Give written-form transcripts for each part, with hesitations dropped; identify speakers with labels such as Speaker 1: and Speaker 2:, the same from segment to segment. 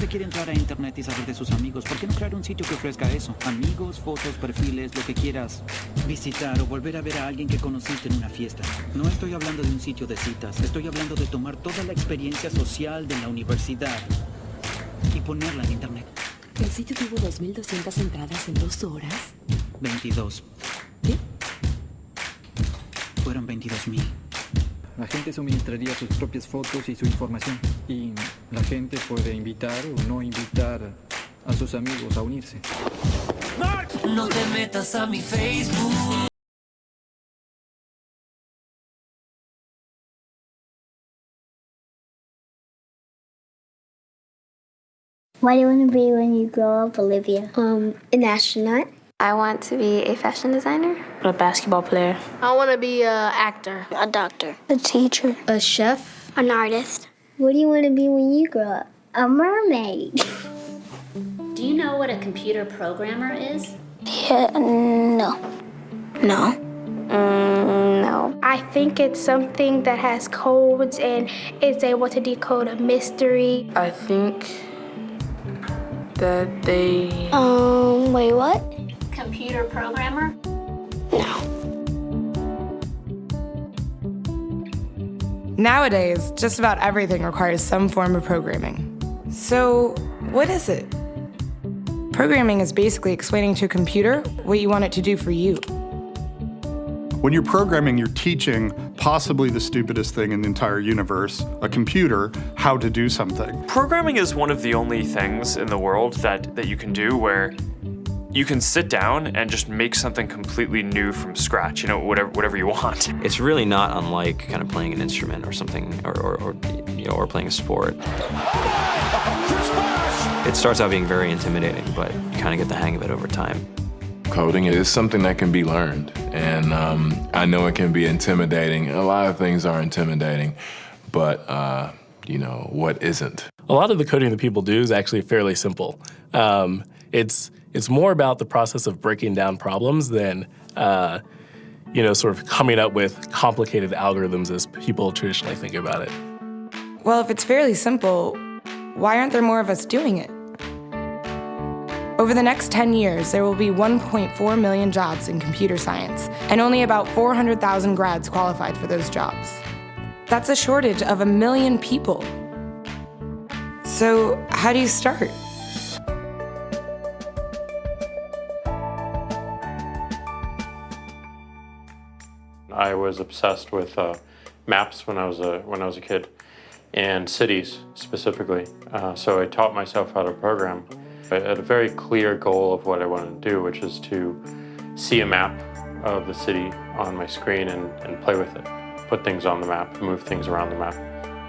Speaker 1: usted quiere entrar a internet y saber de sus amigos, ¿por qué no crear un sitio que ofrezca eso? Amigos, fotos, perfiles, lo que quieras visitar o volver a ver a alguien que conociste en una fiesta. No estoy hablando de un sitio de citas, estoy hablando de tomar toda la experiencia social de la universidad y ponerla en internet.
Speaker 2: ¿El sitio tuvo 2.200 entradas en 2 horas?
Speaker 1: 22.
Speaker 2: ¿Qué?
Speaker 1: Fueron 22,000.
Speaker 3: La gente suministraría sus propias fotos y su información. Y la gente puede invitar o no invitar a sus amigos a unirse.
Speaker 4: No te metas a mi Facebook.
Speaker 5: What do you want to be when you grow up, Olivia?
Speaker 6: An astronaut.
Speaker 7: I want to be a fashion designer.
Speaker 8: A basketball player.
Speaker 6: I want to be an actor.
Speaker 5: A doctor.
Speaker 6: A teacher.
Speaker 7: A chef.
Speaker 6: An artist.
Speaker 5: What do you want to be when you grow up? A mermaid.
Speaker 9: Do you know what a computer programmer is?
Speaker 5: Yeah, no.
Speaker 6: No.
Speaker 7: No.
Speaker 6: I think it's something that has codes and is able to decode a mystery.
Speaker 8: I think that they...
Speaker 6: Wait, what?
Speaker 9: Computer programmer?
Speaker 6: No.
Speaker 10: Nowadays, just about everything requires some form of programming. So, what is it? Programming is basically explaining to a computer what you want it to do for you.
Speaker 11: When you're programming, you're teaching possibly the stupidest thing in the entire universe, a computer, how to do something.
Speaker 12: Programming is one of the only things in the world that you can do where you can sit down and just make something completely new from scratch, you know, whatever you want.
Speaker 13: It's really not unlike kind of playing an instrument or something, or playing a sport. It starts out being very intimidating, but you kind of get the hang of it over time.
Speaker 14: Coding is something that can be learned, and I know it can be intimidating. A lot of things are intimidating, but you know, what isn't?
Speaker 15: A lot of the coding that people do is actually fairly simple. It's more about the process of breaking down problems than, you know, sort of coming up with complicated algorithms as people traditionally think about it.
Speaker 10: Well, if it's fairly simple, why aren't there more of us doing it? Over the next 10 years, there will be 1.4 million jobs in computer science, and only about 400,000 grads qualified for those jobs. That's a shortage of 1 million people. So, how do you start?
Speaker 16: I was obsessed with maps when I was a kid, and cities specifically. So I taught myself how to program. I had a very clear goal of what I wanted to do, which is to see a map of the city on my screen and play with it. Put things on the map, move things around the map.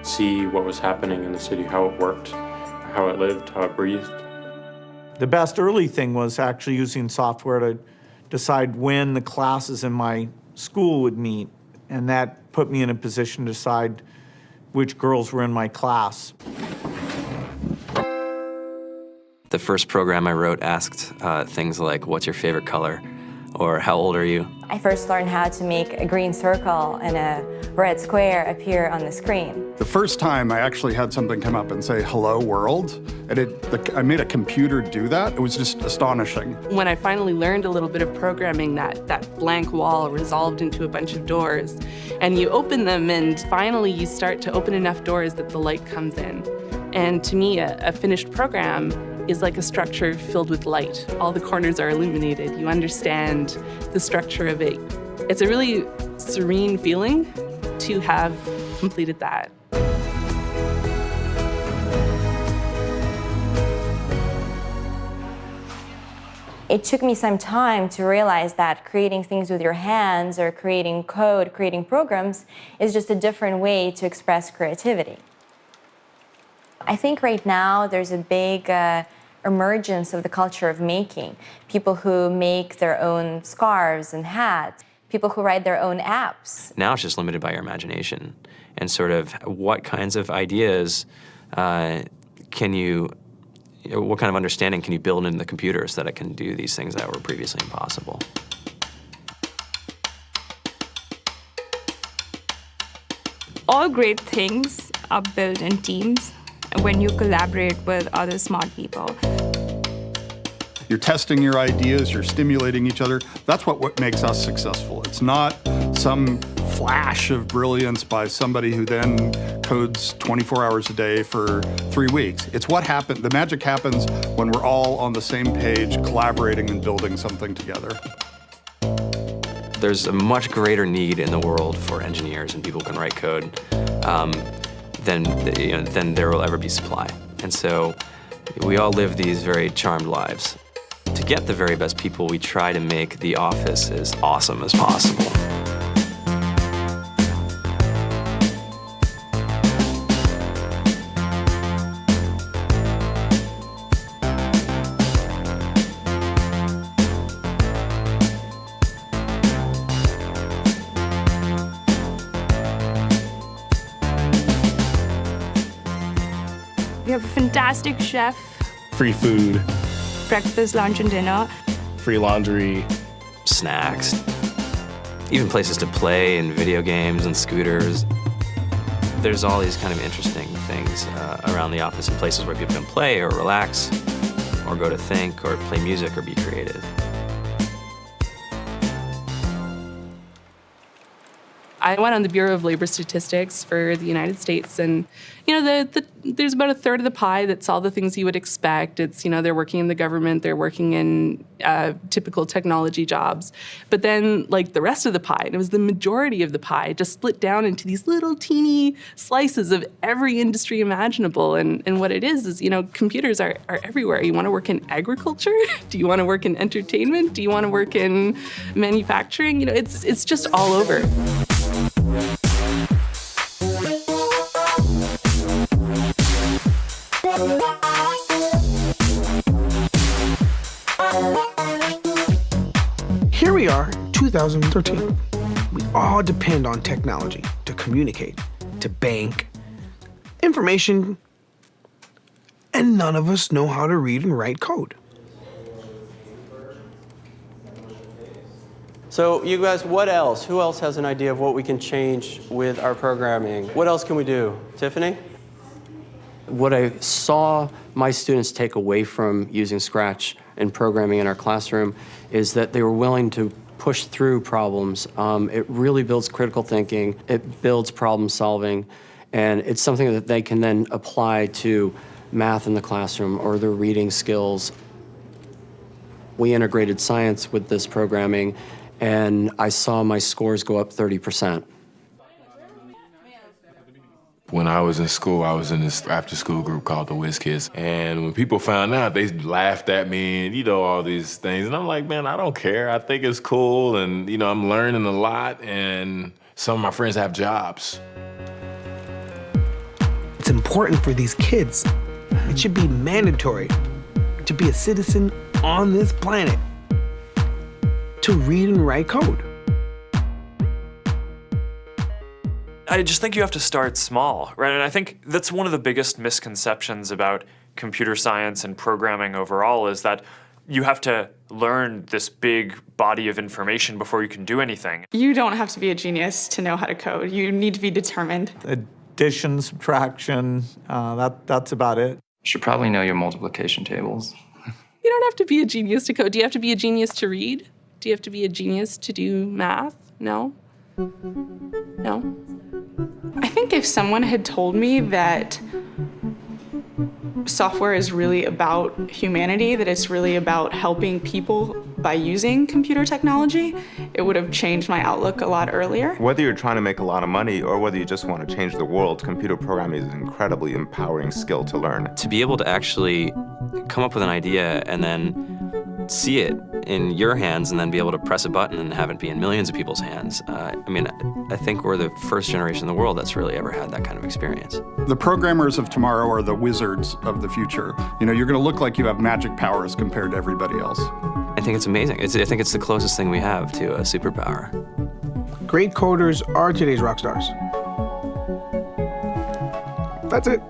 Speaker 16: See what was happening in the city, how it worked, how it lived, how it breathed.
Speaker 17: The best early thing was actually using software to decide when the classes in my school would meet, and that put me in a position to decide which girls were in my class.
Speaker 13: The first program I wrote asked things like, what's your favorite color? Or how old are you?
Speaker 18: I first learned how to make a green circle and a red square appear on the screen.
Speaker 11: The first time I actually had something come up and say, hello world, and I made a computer do that. It was just astonishing.
Speaker 8: When I finally learned a little bit of programming, that blank wall resolved into a bunch of doors, and you open them, and finally you start to open enough doors that the light comes in. And to me, a finished program is like a structure filled with light. All the corners are illuminated. You understand the structure of it. It's a really serene feeling to have completed that.
Speaker 18: It took me some time to realize that creating things with your hands or creating code, creating programs, is just a different way to express creativity. I think right now there's a big emergence of the culture of making. People who make their own scarves and hats, people who write their own apps.
Speaker 13: Now it's just limited by your imagination and sort of what kinds of ideas can you, what kind of understanding can you build into the computer so that it can do these things that were previously impossible.
Speaker 7: All great things are built in teams.
Speaker 19: when you collaborate with other smart people.
Speaker 11: You're testing your ideas, you're stimulating each other. That's what makes us successful. It's not some flash of brilliance by somebody who then codes 24 hours a day for 3 weeks. It's what happened. The magic happens when we're all on the same page, collaborating and building something together.
Speaker 13: There's a much greater need in the world for engineers and people who can write code than there will ever be supply. And so we all live these very charmed lives. To get the very best people, we try to make the office as awesome as possible.
Speaker 19: We have a fantastic chef,
Speaker 15: Free food,
Speaker 19: breakfast, lunch, and dinner.
Speaker 15: free laundry,
Speaker 13: snacks, even places to play and video games and scooters. There's all these kind of interesting things around the office and places where people can play or relax or go to think or play music or be creative.
Speaker 8: I went on the Bureau of Labor Statistics for the United States, and there's about a third of the pie that's all the things you would expect. It's they're working in the government, they're working in typical technology jobs, but then like the rest of the pie, and it was the majority of the pie, just split down into these little teeny slices of every industry imaginable. And what it is computers are everywhere. You want to work in agriculture? Do you want to work in entertainment? Do you want to work in manufacturing? It's just all over.
Speaker 20: Here we are, 2013. We all depend on technology to communicate, to bank, information, and none of us know how to read and write code.
Speaker 21: So you guys, what else? Who else has an idea of what we can change with our programming? What else can we do? Tiffany? What I saw my students take away from using Scratch and programming in our classroom is that they were willing to push through problems. It really builds critical thinking, it builds problem solving, and it's something that they can then apply to math in the classroom or their reading skills. We integrated science with this programming, and I saw my scores go up 30%.
Speaker 14: When I was in school, I was in this after-school group called the Whiz Kids. And when people found out, they laughed at me and, all these things. And I'm like, man, I don't care. I think it's cool. And, I'm learning a lot. And some of my friends have jobs.
Speaker 20: It's important for these kids. It should be mandatory to be a citizen on this planet, to read and write code.
Speaker 12: I just think you have to start small, right? And I think that's one of the biggest misconceptions about computer science and programming overall is that you have to learn this big body of information before you can do anything.
Speaker 22: You don't have to be a genius to know how to code. You need to be determined.
Speaker 17: Addition, subtraction, that's about it.
Speaker 3: You should probably know your multiplication tables.
Speaker 8: You don't have to be a genius to code. Do you have to be a genius to read? Do you have to be a genius to do math? No. No.
Speaker 22: I think if someone had told me that software is really about humanity, that it's really about helping people by using computer technology, it would have changed my outlook a lot earlier.
Speaker 23: Whether you're trying to make a lot of money or whether you just want to change the world, computer programming is an incredibly empowering skill to learn.
Speaker 13: To be able to actually come up with an idea and then see it in your hands and then be able to press a button and have it be in millions of people's hands. I think we're the first generation in the world that's really ever had that kind of experience.
Speaker 11: The programmers of tomorrow are the wizards of the future. You're going to look like you have magic powers compared to everybody else.
Speaker 13: I think it's amazing. I think it's the closest thing we have to a superpower.
Speaker 20: Great coders are today's rock stars. That's it.